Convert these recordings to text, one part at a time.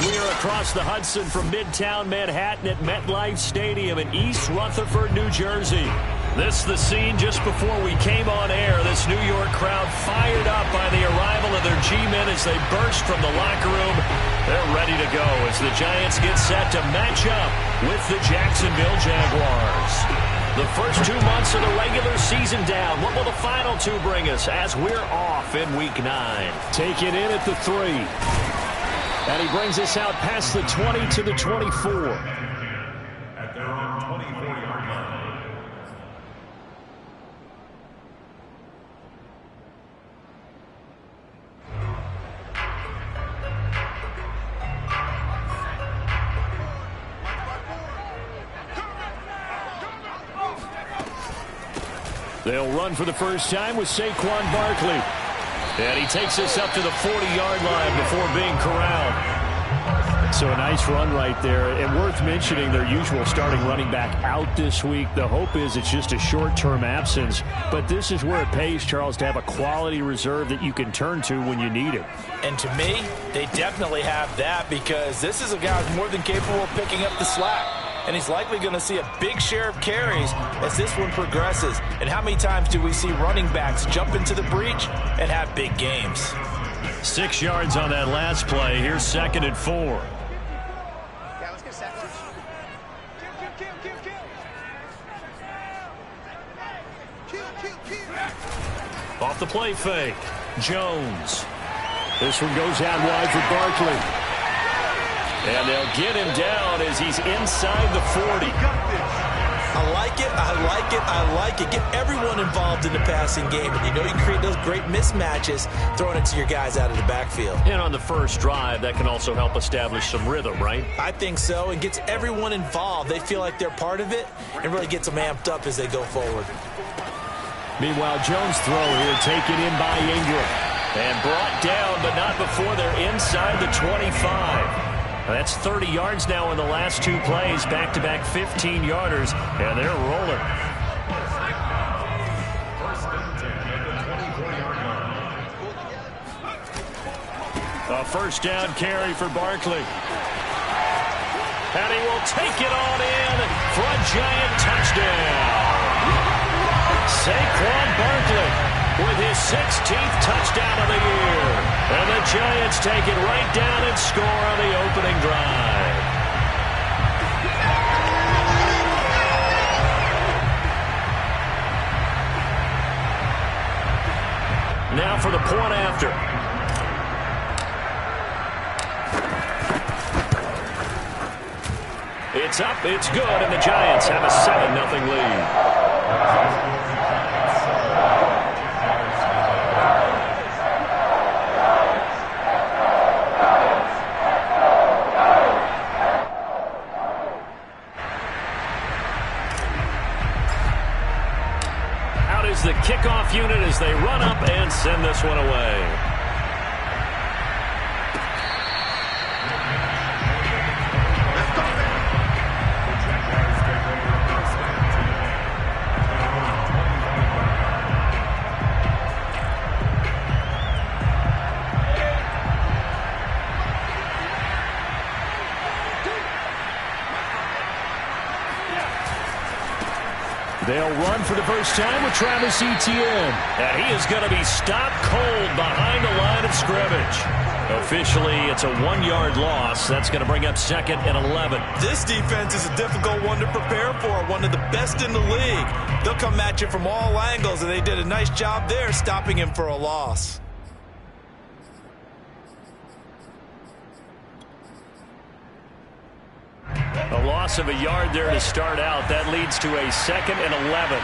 We are across the Hudson from Midtown Manhattan at MetLife Stadium in East Rutherford, New Jersey. This is the scene just before we came on air. This New York crowd fired up by the arrival of their G-men as they burst from the locker room. They're ready to go as the Giants get set to match up with the Jacksonville Jaguars. The first 2 months of the regular season down. What will the final two bring us as we're off in Week 9? Take it in at the 3. And he brings us out past the 20 to the 24. At their own 24-yard line. They'll run for the first time with Saquon Barkley. And he takes us up to the 40-yard line before being corralled. So a nice run right there. And worth mentioning their usual starting running back out this week. The hope is it's just a short-term absence. But this is where it pays, Charles, to have a quality reserve that you can turn to when you need it. And to me, they definitely have that because this is a guy who's more than capable of picking up the slack. And he's likely going to see a big share of carries as this one progresses. And how many times do we see running backs jump into the breach and have big games? 6 yards on that last play. Here's 2nd and 4. Yeah, let's get second. Kill. Off the play fake. Jones. This one goes out wide for Barkley. And they'll get him down as he's inside the 40. I like it, I like it, I like it. Get everyone involved in the passing game. And you know you create those great mismatches throwing it to your guys out of the backfield. And on the first drive, that can also help establish some rhythm, right? I think so. It gets everyone involved. They feel like they're part of it and really gets them amped up as they go forward. Meanwhile, Jones' throw here taken in by Ingram. And brought down, but not before they're inside the 25. That's 30 yards now in the last 2 plays. Back-to-back 15-yarders, and they're rolling. A first down carry for Barkley. And he will take it on in for a giant touchdown. Saquon Barkley with his 16th touchdown of the year. And the Giants take it right down and score on the opening drive. Now for the point after. It's up, it's good, and the Giants have a 7-0 lead. The kickoff unit as they run up and send this one away. They'll run for the first time with Travis Etienne. And he is going to be stopped cold behind the line of scrimmage. Officially, it's a 1-yard loss. That's going to bring up 2nd and 11. This defense is a difficult one to prepare for, one of the best in the league. They'll come at you from all angles, and they did a nice job there stopping him for a loss. A loss of a yard there to start out. That leads to a 2nd and 11.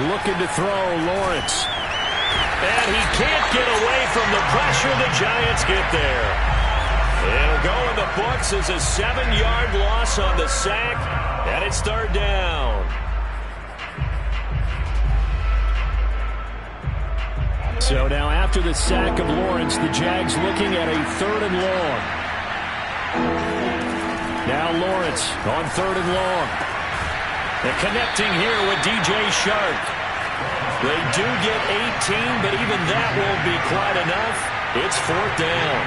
Looking to throw, Lawrence. And he can't get away from the pressure. The Giants get there. It'll go in the books as a 7-yard loss on the sack. And it's 3rd down. So now after the sack of Lawrence, the Jags looking at a 3rd and long. Now Lawrence on 3rd and long. They're connecting here with DJ Shark. They do get 18, but even that won't be quite enough. It's 4th down.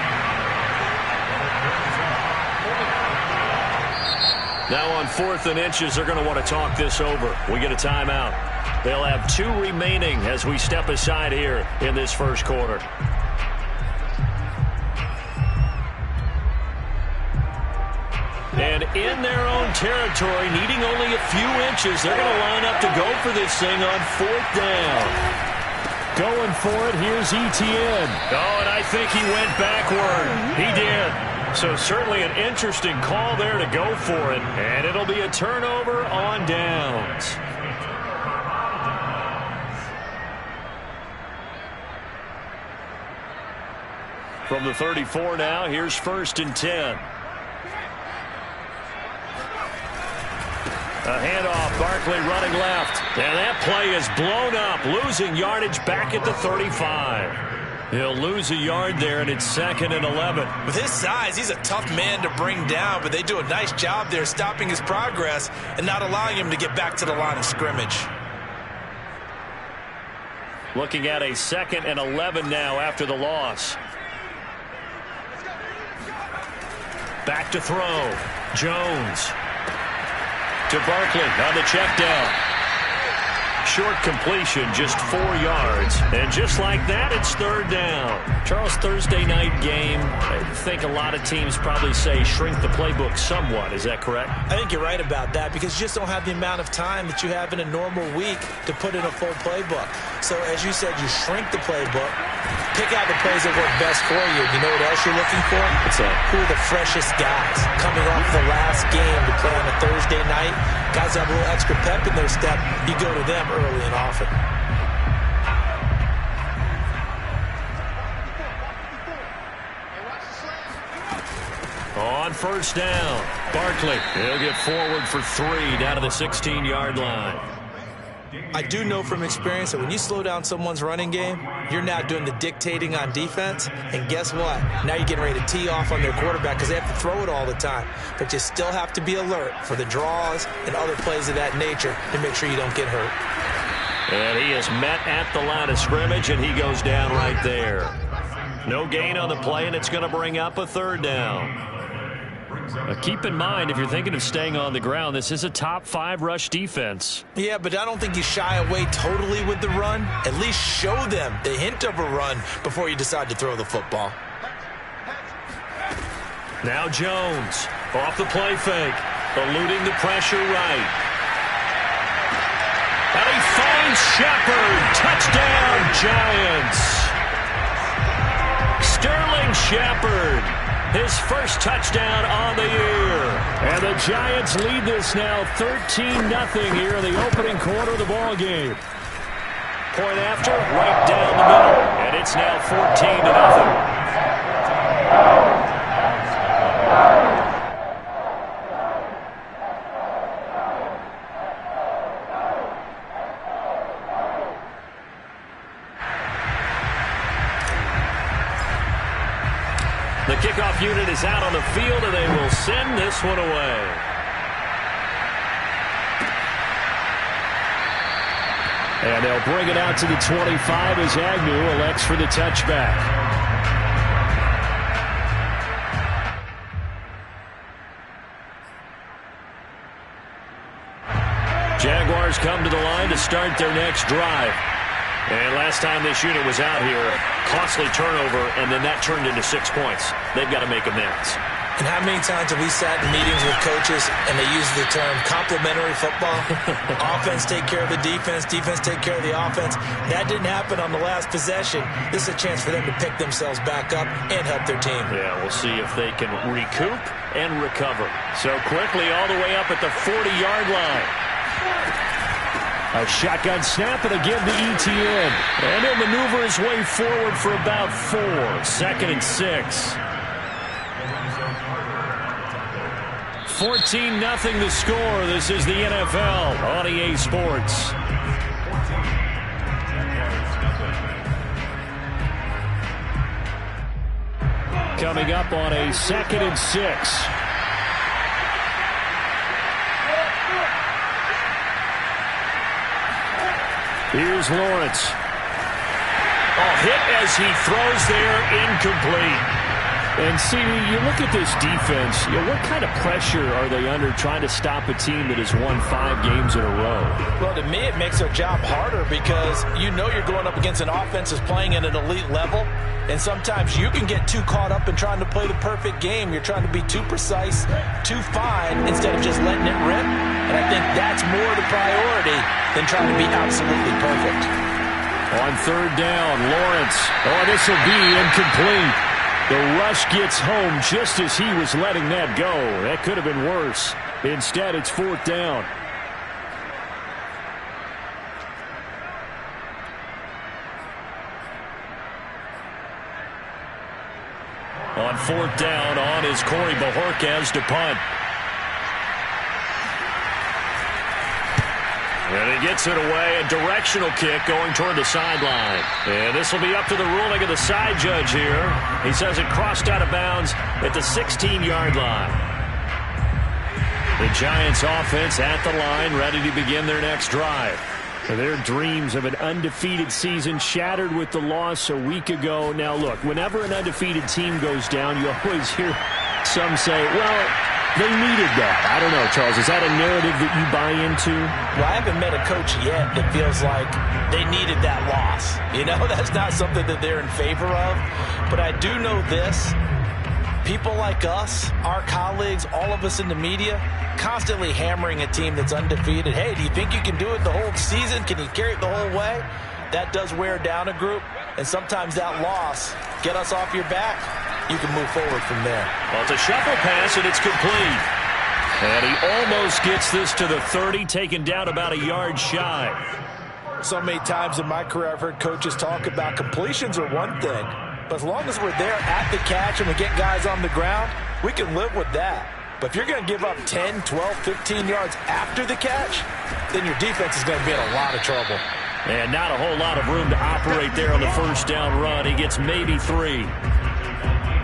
Now on 4th and inches, they're going to want to talk this over. We get a timeout. They'll have 2 remaining as we step aside here in this first quarter. And in their own territory, needing only a few inches, they're going to line up to go for this thing on 4th down. Going for it, here's Etienne. Oh, and I think he went backward. He did. So certainly an interesting call there to go for it. And it'll be a turnover on downs. From the 34 now, here's 1st and 10. A handoff, Barkley running left. And that play is blown up, losing yardage back at the 35. He'll lose a yard there, and it's 2nd and 11. With his size, he's a tough man to bring down, but they do a nice job there stopping his progress and not allowing him to get back to the line of scrimmage. Looking at a 2nd and 11 now after the loss. Back to throw. Jones. To Barkley on the check down. Short completion, just 4 yards. And just like that, it's 3rd down. Charles, Thursday night game, I think a lot of teams probably say shrink the playbook somewhat. Is that correct? I think you're right about that because you just don't have the amount of time that you have in a normal week to put in a full playbook. So as you said, you shrink the playbook, pick out the plays that work best for you. You know what else you're looking for? What's that? Who are the freshest guys coming off the last game to play on a Thursday night? Guys have a little extra pep in their step. You go to them early and often. On 1st down, Barkley. He'll get forward for 3 down to the 16-yard line. I do know from experience that when you slow down someone's running game, you're now doing the dictating on defense. And guess what? Now you're getting ready to tee off on their quarterback because they have to throw it all the time. But you still have to be alert for the draws and other plays of that nature to make sure you don't get hurt. And he is met at the line of scrimmage, and he goes down right there. No gain on the play, and it's going to bring up a 3rd down. Keep in mind, if you're thinking of staying on the ground, this is a top 5 rush defense. Yeah, but I don't think you shy away totally with the run. At least show them the hint of a run before you decide to throw the football. Now Jones off the play fake, eluding the pressure right. And he finds Shepard. Touchdown, Giants. Sterling Shepard. His first touchdown on the year. And the Giants lead this now 13-0 here in the opening quarter of the ball game. Point after, right down the middle. And it's now 14-0. The kickoff unit is out on the field, and they will send this one away. And they'll bring it out to the 25 as Agnew elects for the touchback. Jaguars come to the line to start their next drive. And last time this unit was out here, costly turnover, and then that turned into 6 points. They've got to make amends. And how many times have we sat in meetings with coaches and they use the term complementary football? Offense take care of the defense, defense take care of the offense. That didn't happen on the last possession. This is a chance for them to pick themselves back up and help their team. Yeah, we'll see if they can recoup and recover. So quickly all the way up at the 40-yard line. A shotgun snap, and again to Etienne. And he'll maneuver his way forward for about 4. 2nd and 6. 14-0 the score. This is the NFL on EA Sports. Coming up on a 2nd and 6. Here's Lawrence. Oh, hit as he throws there, incomplete. And see, you look at this defense, what kind of pressure are they under trying to stop a team that has won 5 games in a row? Well, to me, it makes their job harder because you know you're going up against an offense that's playing at an elite level, and sometimes you can get too caught up in trying to play the perfect game. You're trying to be too precise, too fine, instead of just letting it rip. And I think that's more the priority than trying to be absolutely perfect. On 3rd down, Lawrence. Oh, this will be incomplete. The rush gets home just as he was letting that go. That could have been worse. Instead, it's 4th down. On 4th down, on is Corey Bojorquez to punt. And he gets it away, a directional kick going toward the sideline. And this will be up to the ruling of the side judge here. He says it crossed out of bounds at the 16-yard line. The Giants offense at the line, ready to begin their next drive. Their dreams of an undefeated season shattered with the loss a week ago. Now, look, whenever an undefeated team goes down, you always hear some say, well, they needed that. I don't know, Charles. Is that a narrative that you buy into? Well, I haven't met a coach yet that feels like they needed that loss. You know, that's not something that they're in favor of. But I do know this. People like us, our colleagues, all of us in the media, constantly hammering a team that's undefeated. Hey, do you think you can do it the whole season? Can you carry it the whole way? That does wear down a group. And sometimes that loss, get us off your back. You can move forward from there. Well, it's a shuffle pass, and it's complete. And he almost gets this to the 30, taken down about a yard shy. So many times in my career I've heard coaches talk about completions are one thing, but as long as we're there at the catch and we get guys on the ground, we can live with that. But if you're going to give up 10, 12, 15 yards after the catch, then your defense is going to be in a lot of trouble. And not a whole lot of room to operate there on the first down run. He gets maybe 3.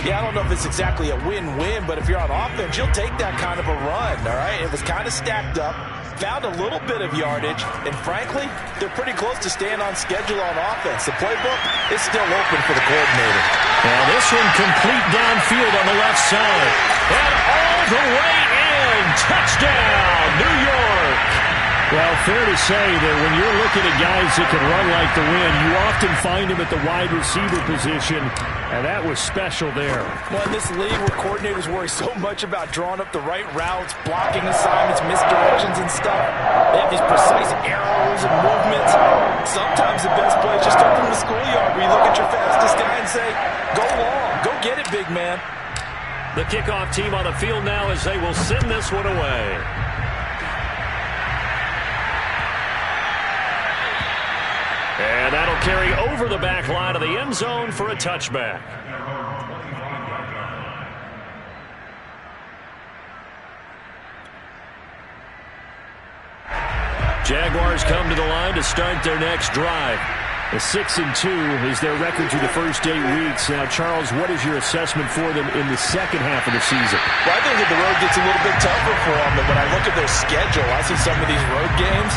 Yeah, I don't know if it's exactly a win-win, but if you're on offense, you'll take that kind of a run, all right? It was kind of stacked up, found a little bit of yardage, and frankly, they're pretty close to staying on schedule on offense. The playbook is still open for the coordinator. Now this one complete downfield on the left side. And all the way in. Touchdown, New York. Well, fair to say that when you're looking at guys that can run like the wind, you often find them at the wide receiver position, and that was special there. Well, in this league where coordinators worry so much about drawing up the right routes, blocking assignments, misdirections and stuff, they have these precise arrows and movements. Sometimes the best plays just come from the schoolyard where you look at your fastest guy and say, go long, go get it, big man. The kickoff team on the field now as they will send this one away. And that'll carry over the back line of the end zone for a touchback. Jaguars come to the line to start their next drive. A 6-2 is their record through the first 8 weeks. Now, Charles, what is your assessment for them in the second half of the season? Well, I think that the road gets a little bit tougher for them, but when I look at their schedule, I see some of these road games,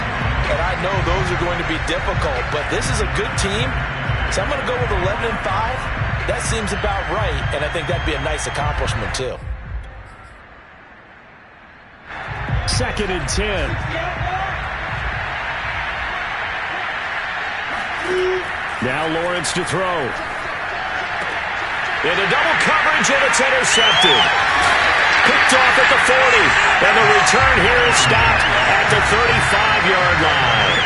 and I know those are going to be difficult, but this is a good team, so I'm going to go with 11-5. That seems about right, and I think that'd be a nice accomplishment, too. 2nd and 10. Now Lawrence to throw. Into double coverage, and it's intercepted. Picked off at the 40. And the return here is stopped at the 35-yard line.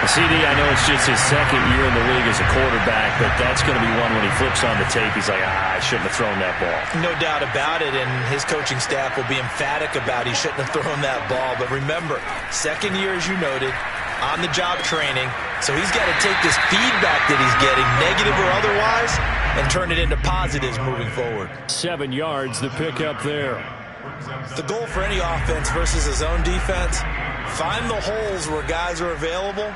CD, I know it's just his second year in the league as a quarterback, but that's going to be one when he flips on the tape, he's like, I shouldn't have thrown that ball. No doubt about it, and his coaching staff will be emphatic about he shouldn't have thrown that ball. But remember, second year, as you noted, on-the-job training, so he's got to take this feedback that he's getting, negative or otherwise, and turn it into positives moving forward. 7 yards, the pickup there. The goal for any offense versus a zone defense, find the holes where guys are available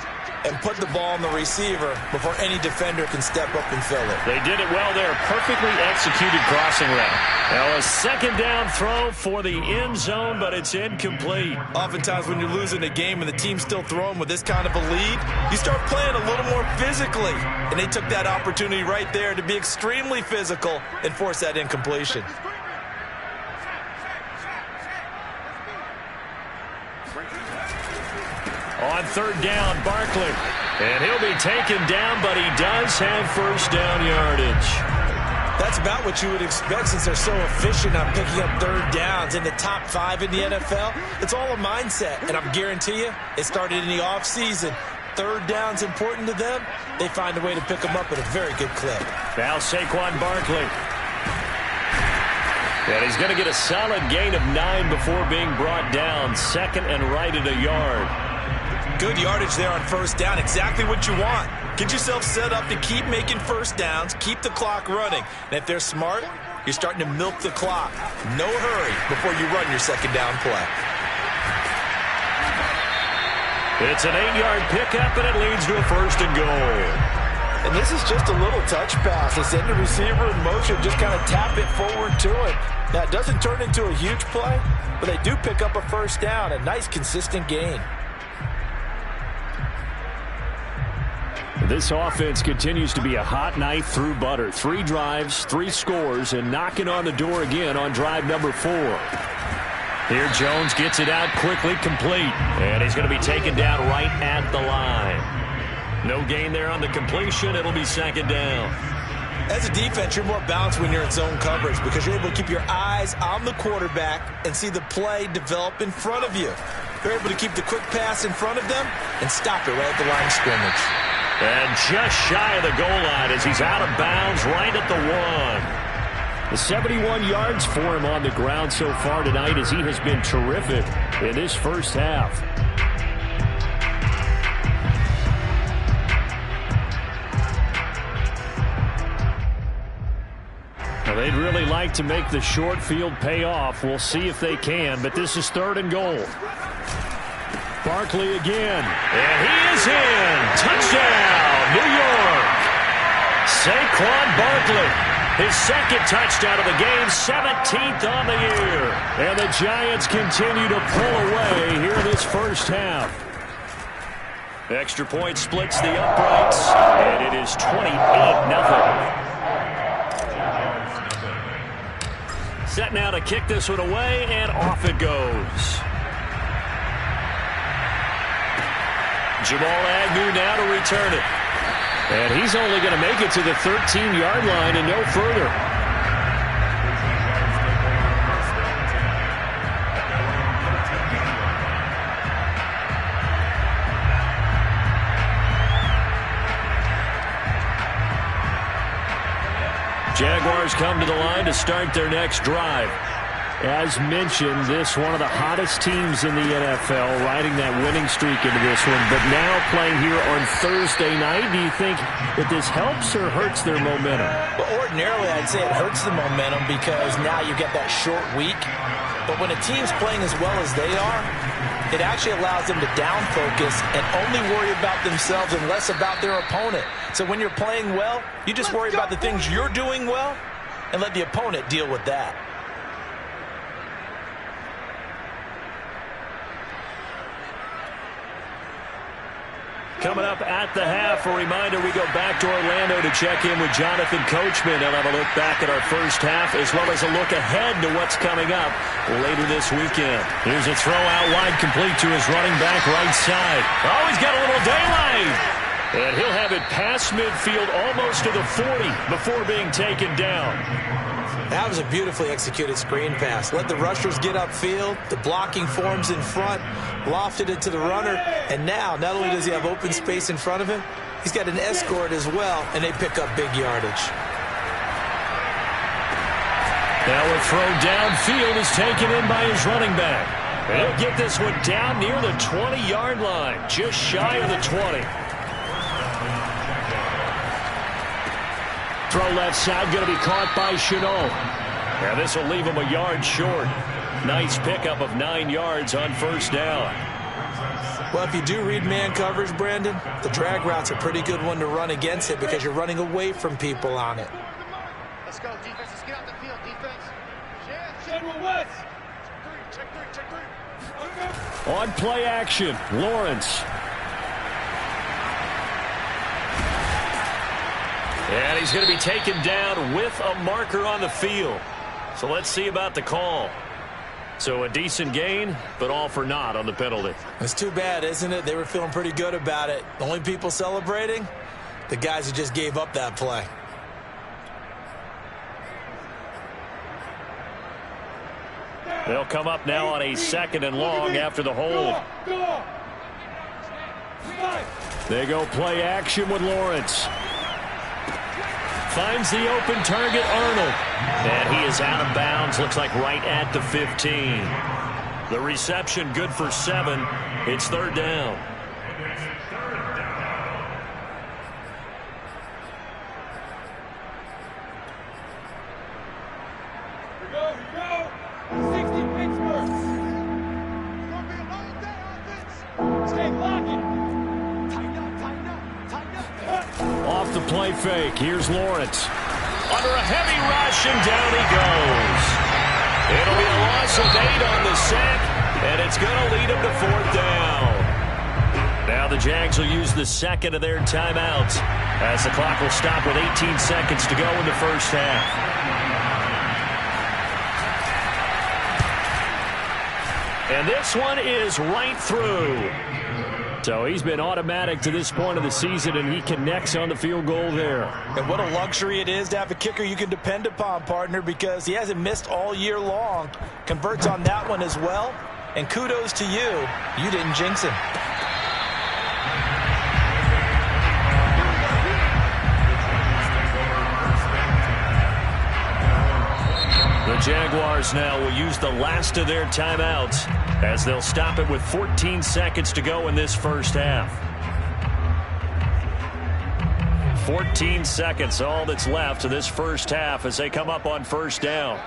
and put the ball on the receiver before any defender can step up and fill it. They did it well there. Perfectly executed crossing route. Now a second down throw for the end zone, but it's incomplete. Oftentimes when you're losing a game and the team's still throwing with this kind of a lead, you start playing a little more physically. And they took that opportunity right there to be extremely physical and force that incompletion. On third down, Barkley. And he'll be taken down, but he does have first down yardage. That's about what you would expect since they're so efficient on picking up third downs in the top 5 in the NFL. It's all a mindset, and I guarantee you it started in the offseason. Third down's important to them. They find a way to pick them up at a very good clip. Now Saquon Barkley. And he's going to get a solid gain of 9 before being brought down. Second and right at a yard. Good yardage there on first down. Exactly what you want. Get yourself set up to keep making first downs, keep the clock running. And if they're smart, you're starting to milk the clock. No hurry before you run your second down play. It's an 8-yard pickup, and it leads to a first and goal. And this is just a little touch pass. They send the receiver in motion, just kind of tap it forward to it. Now, it doesn't turn into a huge play, but they do pick up a first down, a nice, consistent gain. This offense continues to be a hot knife through butter. 3 drives, 3 scores, and knocking on the door again on drive number 4. Here Jones gets it out quickly, complete. And he's going to be taken down right at the line. No gain there on the completion. It'll be second down. As a defense, you're more balanced when you're in zone coverage because you're able to keep your eyes on the quarterback and see the play develop in front of you. You're able to keep the quick pass in front of them and stop it right at the line of scrimmage. And just shy of the goal line as he's out of bounds right at the 1. The 71 yards for him on the ground so far tonight as he has been terrific in this first half. Now they'd really like to make the short field pay off. We'll see if they can, but this is third and goal. Barkley again, and he is in. Touchdown, New York. Saquon Barkley, his second touchdown of the game, 17th on the year. And the Giants continue to pull away here in this first half. Extra point splits the uprights, and it is 28-0. Set now to kick this one away, and off it goes. Jamal Agnew now to return it. And he's only going to make it to the 13-yard line and no further. Jaguars come to the line to start their next drive. As mentioned, this one of the hottest teams in the NFL, riding that winning streak into this one, but now playing here on Thursday night. Do you think that this helps or hurts their momentum? Well, ordinarily, I'd say it hurts the momentum because now you get that short week. But when a team's playing as well as they are, it actually allows them to down focus and only worry about themselves and less about their opponent. So when you're playing well, you just worry about the things you're doing well and let the opponent deal with that. Coming up at the half, a reminder, we go back to Orlando to check in with Jonathan Coachman and have a look back at our first half as well as a look ahead to what's coming up later this weekend. Here's a throw out wide complete to his running back right side. Oh, he's got a little daylight. And he'll have it past midfield almost to the 40 before being taken down. That was a beautifully executed screen pass. Let the rushers get upfield. The blocking forms in front. Lofted it to the runner. And now, not only does he have open space in front of him, he's got an escort as well, and they pick up big yardage. Now a throw downfield is taken in by his running back. And he'll get this one down near the 20-yard line, just shy of the 20. Throw left side, going to be caught by Shenault. Now this will leave him a yard short. Nice pickup of 9 yards on first down. Well, if you do read man coverage, Brandon, the drag route's a pretty good one to run against it because you're running away from people on it. Let's go, defense. Let's get out the field, defense. On play action, Lawrence. And he's going to be taken down with a marker on the field. So let's see about the call. So a decent gain, but all for naught on the penalty. It's too bad, isn't it? They were feeling pretty good about it. The only people celebrating, the guys who just gave up that play. They'll come up now on a 2nd and long after the hold. They go play action with Lawrence. Finds the open target, Arnold. And he is out of bounds, looks like right at the 15. The reception good for 7. It's 3rd down. Here we go. 60 Pittsburgh. Gonna be a long day, offense. Stay blocking. Tighten up. Off the play fake, here's Lawrence. Under a heavy rush, and down he goes. It'll be a loss of 8 on the sack, and it's going to lead him to 4th down. Now the Jags will use the 2nd of their timeouts as the clock will stop with 18 seconds to go in the first half. And this one is right through. So he's been automatic to this point of the season, and he connects on the field goal there. And what a luxury it is to have a kicker you can depend upon, partner, because he hasn't missed all year long. Converts on that one as well. And kudos to you. You didn't jinx him. The Jaguars now will use the last of their timeouts as they'll stop it with 14 seconds to go in this first half. 14 seconds, all that's left of this first half as they come up on 1st down.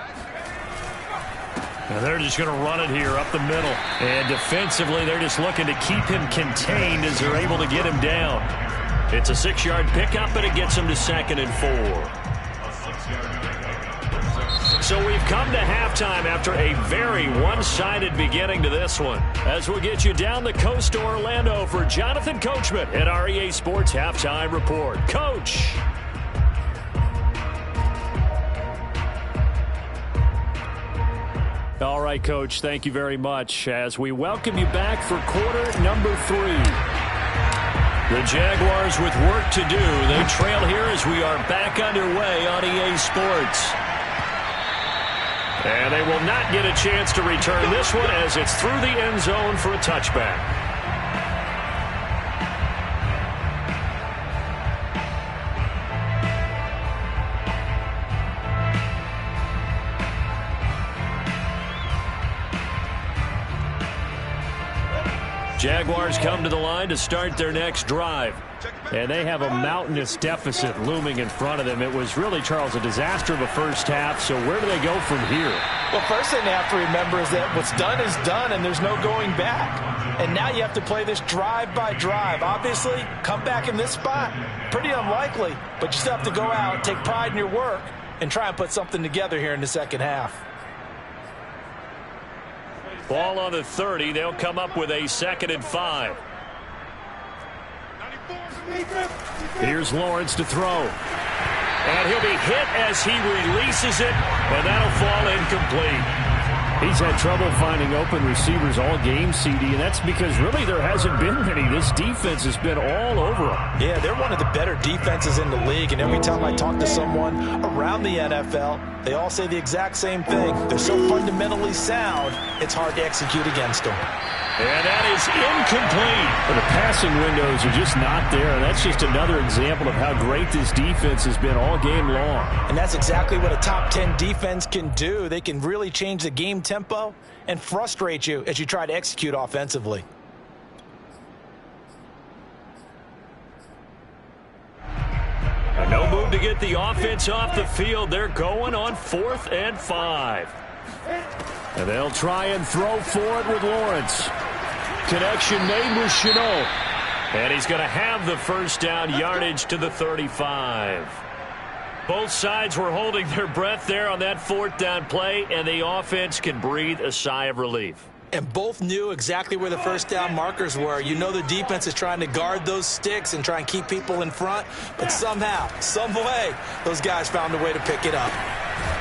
And they're just going to run it here up the middle. And defensively, they're just looking to keep him contained as they're able to get him down. It's a 6-yard pickup, and it gets him to 2nd and 4. So we've come to halftime after a very one-sided beginning to this one. As we'll get you down the coast to Orlando for Jonathan Coachman at our EA Sports Halftime Report. Coach. All right, Coach, thank you very much as we welcome you back for quarter number 3. The Jaguars with work to do. They trail here as we are back underway on EA Sports. And they will not get a chance to return this one as it's through the end zone for a touchback. Jaguars come to the line to start their next drive. And they have a mountainous deficit looming in front of them. It was really, Charles, a disaster of a first half. So where do they go from here? Well, first thing they have to remember is that what's done is done, and there's no going back. And now you have to play this drive by drive. Obviously, come back in this spot, pretty unlikely. But you still have to go out, take pride in your work, and try and put something together here in the second half. Ball on the 30. They'll come up with a 2nd and 5. Here's Lawrence to throw. And he'll be hit as he releases it, and that'll fall incomplete. He's had trouble finding open receivers all game, CD, and that's because really there hasn't been many. This defense has been all over them. Yeah, they're one of the better defenses in the league, and every time I talk to someone around the NFL, they all say the exact same thing. They're so fundamentally sound, it's hard to execute against them. And that is incomplete. But the passing windows are just not there, and that's just another example of how great this defense has been all game long. And that's exactly what a top 10 defense can do. They can really change the game tempo and frustrate you as you try to execute offensively. No move to get the offense off the field. They're going on 4th and 5. And they'll try and throw for it with Lawrence. Connection made with Shenault. And he's going to have the first down, yardage to the 35. Both sides were holding their breath there on that 4th down play, and the offense can breathe a sigh of relief. And both knew exactly where the first down markers were. You know the defense is trying to guard those sticks and try and keep people in front, but somehow, some way, those guys found a way to pick it up.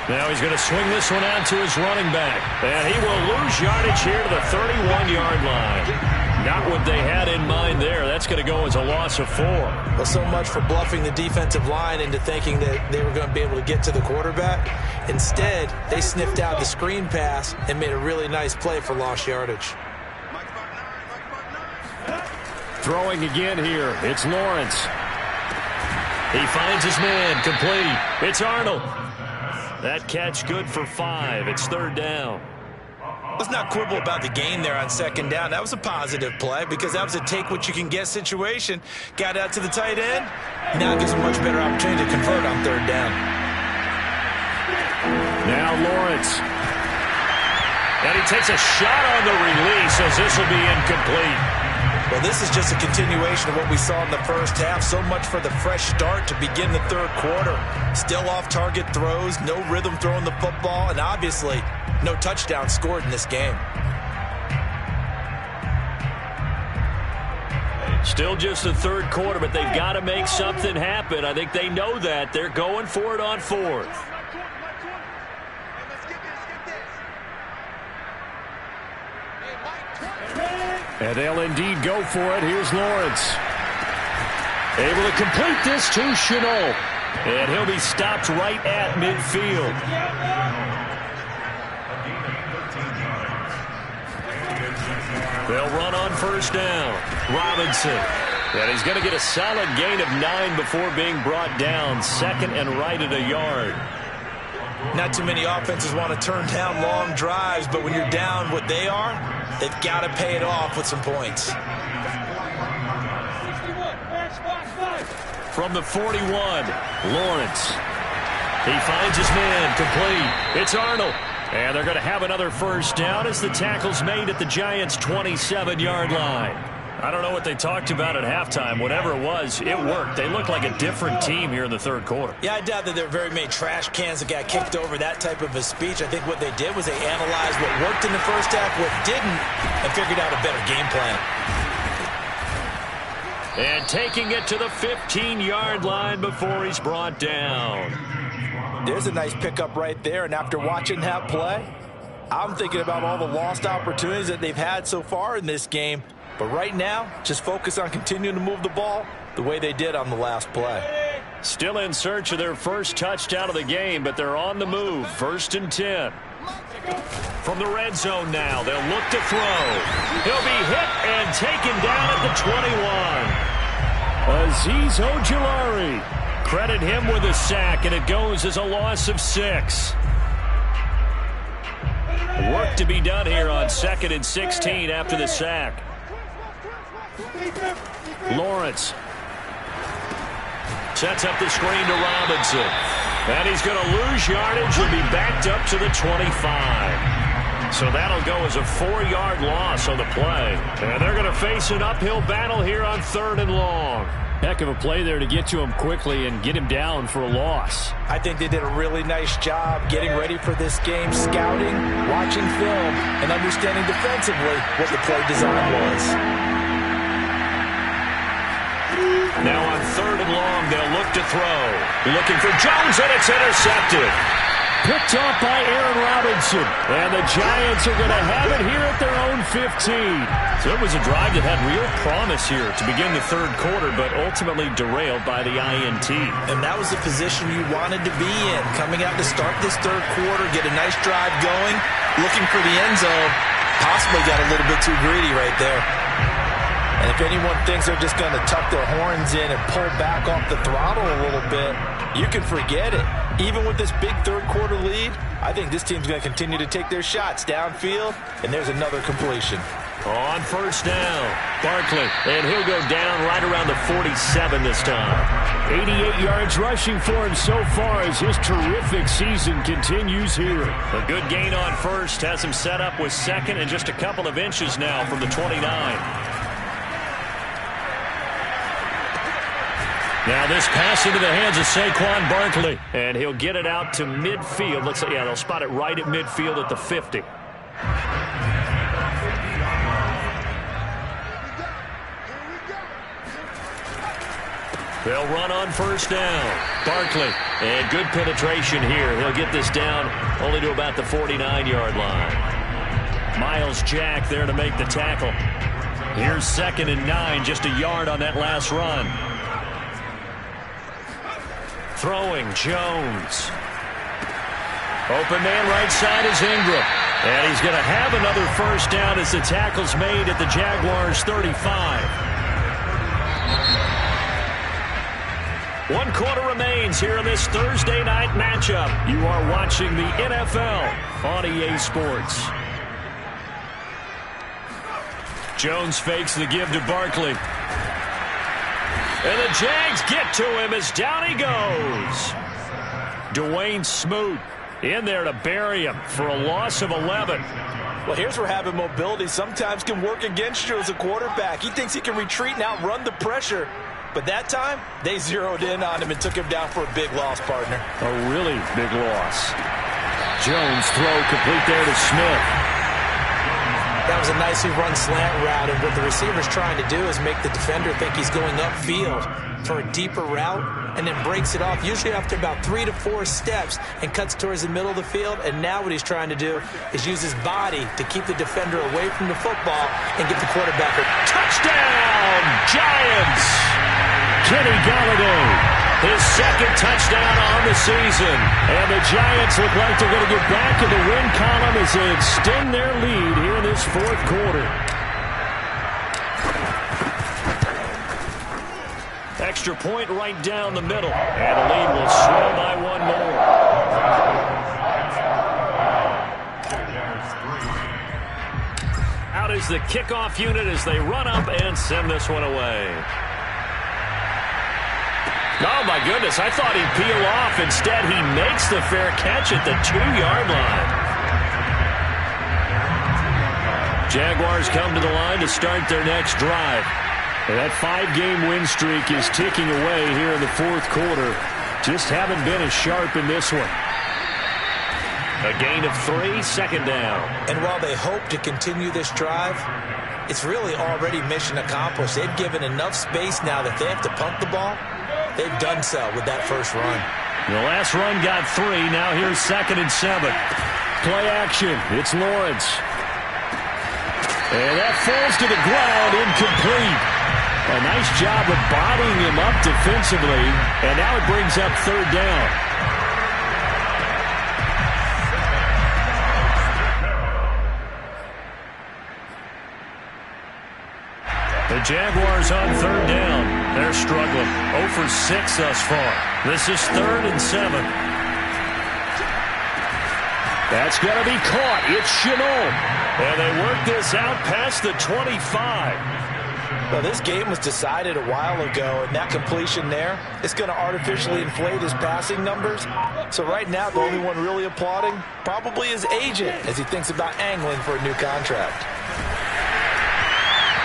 Now he's going to swing this one out to his running back. And he will lose yardage here to the 31-yard line. Not what they had in mind there. That's going to go as a loss of 4. Well, so much for bluffing the defensive line into thinking that they were going to be able to get to the quarterback. Instead, they sniffed out the screen pass and made a really nice play for lost yardage. Throwing again here. It's Lawrence. He finds his man. Complete. It's Arnold. That catch good for 5. It's 3rd down. Let's not quibble about the gain there on 2nd down. That was a positive play because that was a take-what-you-can-get situation. Got out to the tight end. Now it gives a much better opportunity to convert on 3rd down. Now Lawrence. And he takes a shot on the release as this will be incomplete. Well, this is just a continuation of what we saw in the first half. So much for the fresh start to begin the 3rd quarter. Still off-target throws, no rhythm throwing the football, and obviously no touchdown scored in this game. Still just the 3rd quarter, but they've got to make something happen. I think they know that. They're going for it on 4th. And they'll indeed go for it. Here's Lawrence. Able to complete this to Shenault. And he'll be stopped right at midfield. They'll run on 1st down. Robinson. And he's going to get a solid gain of 9 before being brought down. 2nd and right at a yard. Not too many offenses want to turn down long drives, but when you're down what they are, they've got to pay it off with some points. From the 41, Lawrence. He finds his man. Complete. It's Arnold. And they're going to have another 1st down as the tackle's made at the Giants' 27-yard line. I don't know what they talked about at halftime. Whatever it was, it worked. They looked like a different team here in the 3rd quarter. Yeah, I doubt that there were very many trash cans that got kicked over that type of a speech. I think what they did was they analyzed what worked in the first half, what didn't, and figured out a better game plan. And taking it to the 15-yard line before he's brought down. There's a nice pickup right there, and after watching that play, I'm thinking about all the lost opportunities that they've had so far in this game. But right now, just focus on continuing to move the ball the way they did on the last play. Still in search of their first touchdown of the game, but they're on the move. 1st and 10. From the red zone now, they'll look to throw. He'll be hit and taken down at the 21. Azeez Ojulari. Credit him with a sack, and it goes as a loss of 6. Work to be done here on 2nd and 16 after the sack. Lawrence sets up the screen to Robinson. And he's going to lose yardage. He'll be backed up to the 25. So that'll go as a 4-yard loss on the play. And they're going to face an uphill battle here on 3rd and long. Heck of a play there to get to him quickly and get him down for a loss. I think they did a really nice job getting ready for this game, scouting, watching film, and understanding defensively what the play design was. Now on 3rd and long, they'll look to throw. Looking for Jones, and it's intercepted. Picked off by Aaron Robinson. And the Giants are going to have it here at their own 15. So it was a drive that had real promise here to begin the 3rd quarter, but ultimately derailed by the INT. And that was the position you wanted to be in. Coming out to start this 3rd quarter, get a nice drive going, looking for the end zone. Possibly got a little bit too greedy right there. And if anyone thinks they're just going to tuck their horns in and pull back off the throttle a little bit, you can forget it. Even with this big 3rd quarter lead, I think this team's going to continue to take their shots downfield, and there's another completion. On 1st down, Barkley, and he'll go down right around the 47 this time. 88 yards rushing for him so far as his terrific season continues here. A good gain on 1st has him set up with 2nd and just a couple of inches now from the 29. Now this pass into the hands of Saquon Barkley, and he'll get it out to midfield. Looks like, yeah, they'll spot it right at midfield at the 50. They'll run on first down. Barkley, and good penetration here. He'll get this down only to about the 49-yard line. Miles Jack there to make the tackle. Here's 2nd and 9, just a yard on that last run. Throwing, Jones. Open man right side is Ingram. And he's going to have another first down as the tackle's made at the Jaguars' 35. 1 quarter remains here in this Thursday night matchup. You are watching the NFL on EA Sports. Jones fakes the give to Barkley. And the Jags get to him as down he goes. Dwayne Smoot in there to bury him for a loss of 11. Well, here's where having mobility sometimes can work against you as a quarterback. He thinks he can retreat and outrun the pressure. But that time, they zeroed in on him and took him down for a big loss, partner. A really big loss. Jones throw complete there to Smith. That was a nicely run slant route, and what the receiver's trying to do is make the defender think he's going upfield for a deeper route, and then breaks it off, usually after about 3 to 4 steps, and cuts towards the middle of the field. And now what he's trying to do is use his body to keep the defender away from the football and get the quarterback a touchdown, Giants! Kenny Golladay, his 2nd touchdown on the season. And the Giants look like they're going to get back in the win column as they extend their lead here in this 4th quarter. Extra point right down the middle. And the lead will swell by 1 more. Out is the kickoff unit as they run up and send this one away. Oh, my goodness, I thought he'd peel off. Instead, he makes the fair catch at the 2-yard line. Jaguars come to the line to start their next drive. And that 5-game win streak is ticking away here in the 4th quarter. Just haven't been as sharp in this one. A gain of 3, 2nd down. And while they hope to continue this drive, it's really already mission accomplished. They've given enough space now that they have to punt the ball. They've done so with that first run. The last run got 3. Now here's 2nd and 7. Play action. It's Lawrence. And that falls to the ground, incomplete. A nice job of bodying him up defensively. And now it brings up 3rd down. The Jaguars on 3rd down. They're struggling. 0 for 6 thus far. This is 3rd and 7. That's going to be caught. It's Shenault. And they work this out past the 25. Well, this game was decided a while ago, and that completion there is going to artificially inflate his passing numbers. So right now, the only one really applauding probably his agent as he thinks about angling for a new contract.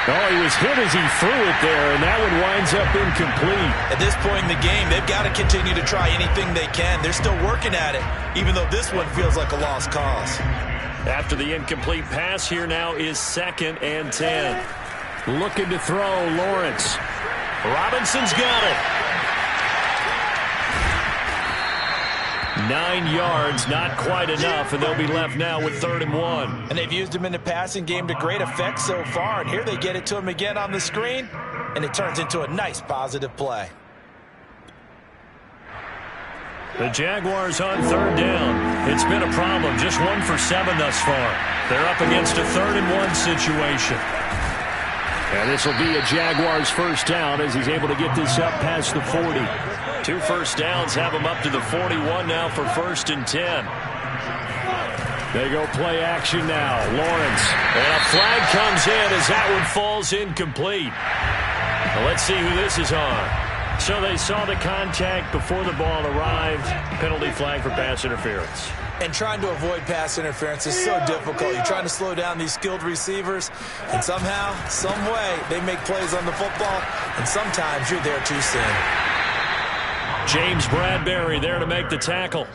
Oh, he was hit as he threw it there, and that one winds up incomplete. At this point in the game, they've got to continue to try anything they can. They're still working at it, even though this one feels like a lost cause. After the incomplete pass, here now is 2nd and 10. Looking to throw, Lawrence. Robinson's got it. 9 yards, not quite enough, and they'll be left now with 3rd and 1. And they've used him in the passing game to great effect so far, and here they get it to him again on the screen, and it turns into a nice positive play. The Jaguars on 3rd down. It's been a problem, just 1 for 7 thus far. They're up against a 3rd and 1 situation. And this will be a Jaguars first down as he's able to get this up past the 40. 2 first downs have him up to the 41 now for 1st and 10. They go play action now. Lawrence. And a flag comes in as that one falls incomplete. Well, let's see who this is on. So they saw the contact before the ball arrived. Penalty flag for pass interference. And trying to avoid pass interference is so difficult. You're trying to slow down these skilled receivers, and somehow, some way, they make plays on the football, and sometimes you're there too soon. James Bradbury there to make the tackle.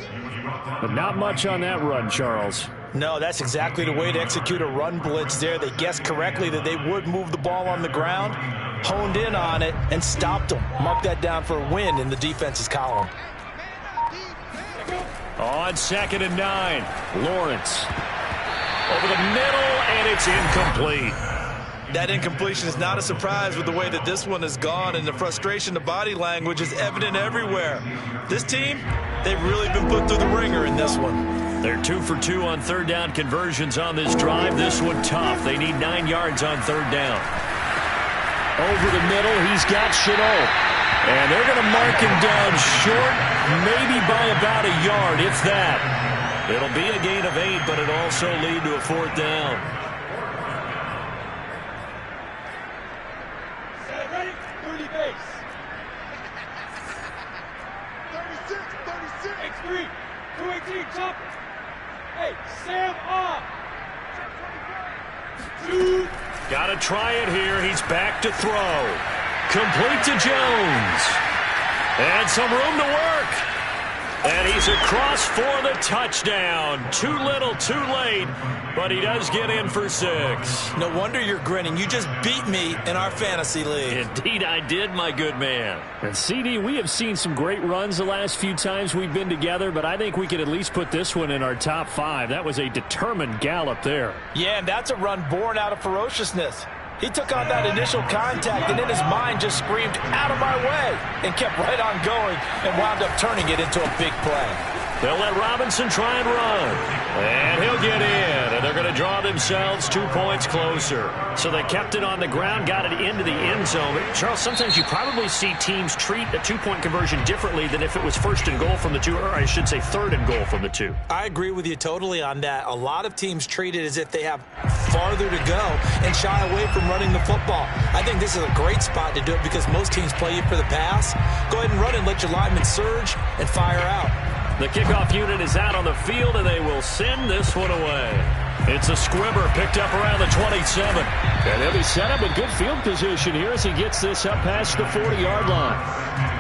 But not much on that run, Charles. No, that's exactly the way to execute a run blitz there. They guessed correctly that they would move the ball on the ground, honed in on it and stopped them. Mark that down for a win in the defense's column. On 2nd and 9, Lawrence. Over the middle, and it's incomplete. That incompletion is not a surprise with the way that this one has gone, and the frustration, the body language is evident everywhere. This team, they've really been put through the ringer in this one. They're 2 for 2 on third down conversions on this drive. This one tough. They need 9 yards on third down. Over the middle, he's got Chenault. And they're going to mark him down short, maybe by about a yard, if that. It'll be a gain of 8, but it'll also lead to a 4th down. Set ready, 30 base. 36, X3, 218, chop. Hey, Sam off. 2. Got to try it here. He's back to throw. Complete to Jones. And some room to work. And he's across for the touchdown. Too little, too late. But he does get in for 6. No wonder you're grinning. You just beat me in our fantasy league. Indeed I did, my good man. And CD, we have seen some great runs the last few times we've been together, but I think we could at least put this one in our top 5. That was a determined gallop there. Yeah, and that's a run born out of ferociousness. He took on that initial contact, and in his mind just screamed, "Out of my way," and kept right on going and wound up turning it into a big play. They'll let Robinson try and run. And he'll get in. And they're going to draw themselves 2 points closer. So they kept it on the ground, got it into the end zone. But Charles, sometimes you probably see teams treat a 2-point conversion differently than if it was 1st and goal from the 2, or I should say 3rd and goal from the 2. I agree with you totally on that. A lot of teams treat it as if they have farther to go and shy away from running the football. I think this is a great spot to do it because most teams play you for the pass. Go ahead and run and let your linemen surge and fire out. The kickoff unit is out on the field, and they will send this one away. It's a squibber picked up around the 27. And he'll be set up with good field position here as he gets this up past the 40-yard line.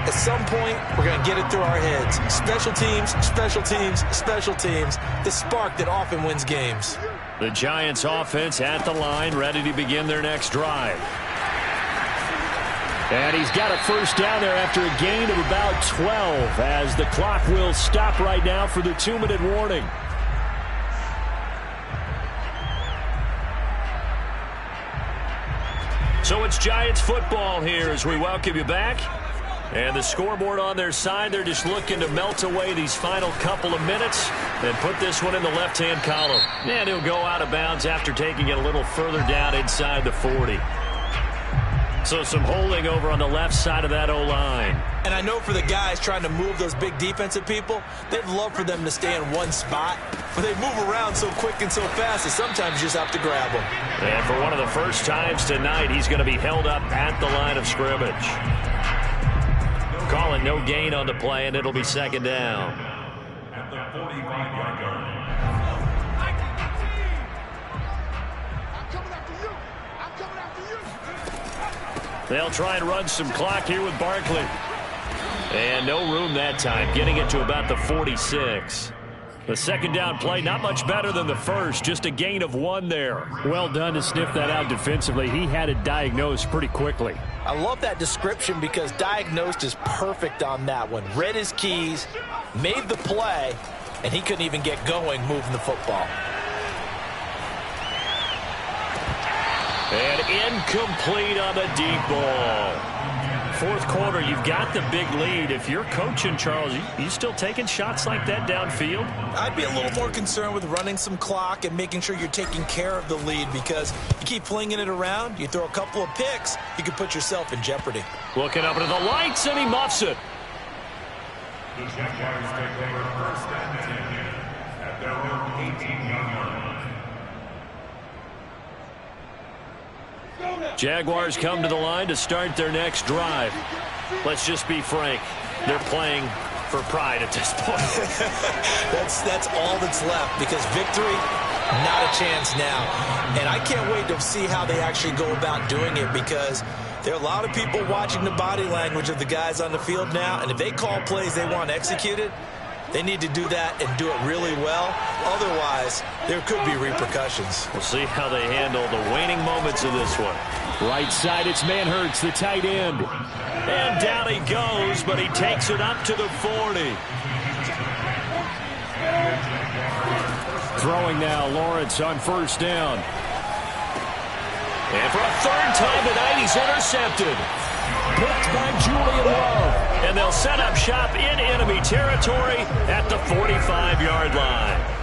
At some point, we're going to get it through our heads. Special teams, special teams, special teams. The spark that often wins games. The Giants offense at the line, ready to begin their next drive. And he's got a 1st down there after a gain of about 12 as the clock will stop right now for the 2-minute warning. So it's Giants football here as we welcome you back. And the scoreboard on their side, they're just looking to melt away these final couple of minutes and put this one in the left-hand column. And he'll go out of bounds after taking it a little further down inside the 40. So some holding over on the left side of that O-line. And I know for the guys trying to move those big defensive people, they'd love for them to stay in one spot. But they move around so quick and so fast that sometimes you just have to grab them. And for one of the first times tonight, he's going to be held up at the line of scrimmage. Calling no gain on the play, and it'll be 2nd down. At the 45-yard line. They'll try and run some clock here with Barkley. And no room that time, getting it to about the 46. The 2nd down play, not much better than the first, just a gain of 1 there. Well done to sniff that out defensively. He had it diagnosed pretty quickly. I love that description because diagnosed is perfect on that one. Read his keys, made the play, and he couldn't even get going moving the football. And incomplete on the deep ball. 4th quarter, you've got the big lead. If you're coaching, Charles, you still taking shots like that downfield? I'd be a little more concerned with running some clock and making sure you're taking care of the lead because you keep flinging it around, you throw a couple of picks, you could put yourself in jeopardy. Looking up into the lights, and he muffs it. The Jaguars take over 1st and 10 at their own 18-yard line. Jaguars come to the line to start their next drive. Let's just be frank. They're playing for pride at this point. That's all that's left because victory, not a chance now. And I can't wait to see how they actually go about doing it because there are a lot of people watching the body language of the guys on the field now. And if they call plays they want executed, they need to do that and do it really well. Otherwise, there could be repercussions. We'll see how they handle the waning moments of this one. Right side, it's Manhertz, the tight end. And down he goes, but he takes it up to the 40. Throwing now, Lawrence on first down. And for a third time tonight, he's intercepted. Picked by Julian Love. And they'll set up shop in enemy territory at the 45-yard line.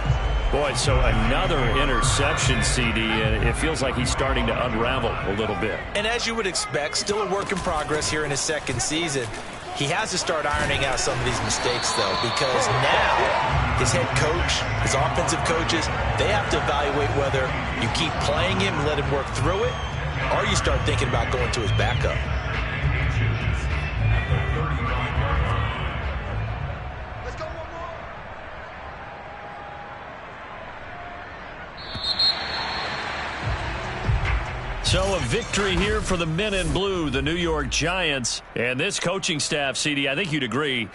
Boy, so another interception, CD, and it feels like he's starting to unravel a little bit. And as you would expect, still a work in progress here in his second season. He has to start ironing out some of these mistakes, though, because now his head coach, his offensive coaches, they have to evaluate whether you keep playing him and let him work through it, or you start thinking about going to his backup. So a victory here for the men in blue, the New York Giants. And this coaching staff, CD, I think you'd agree,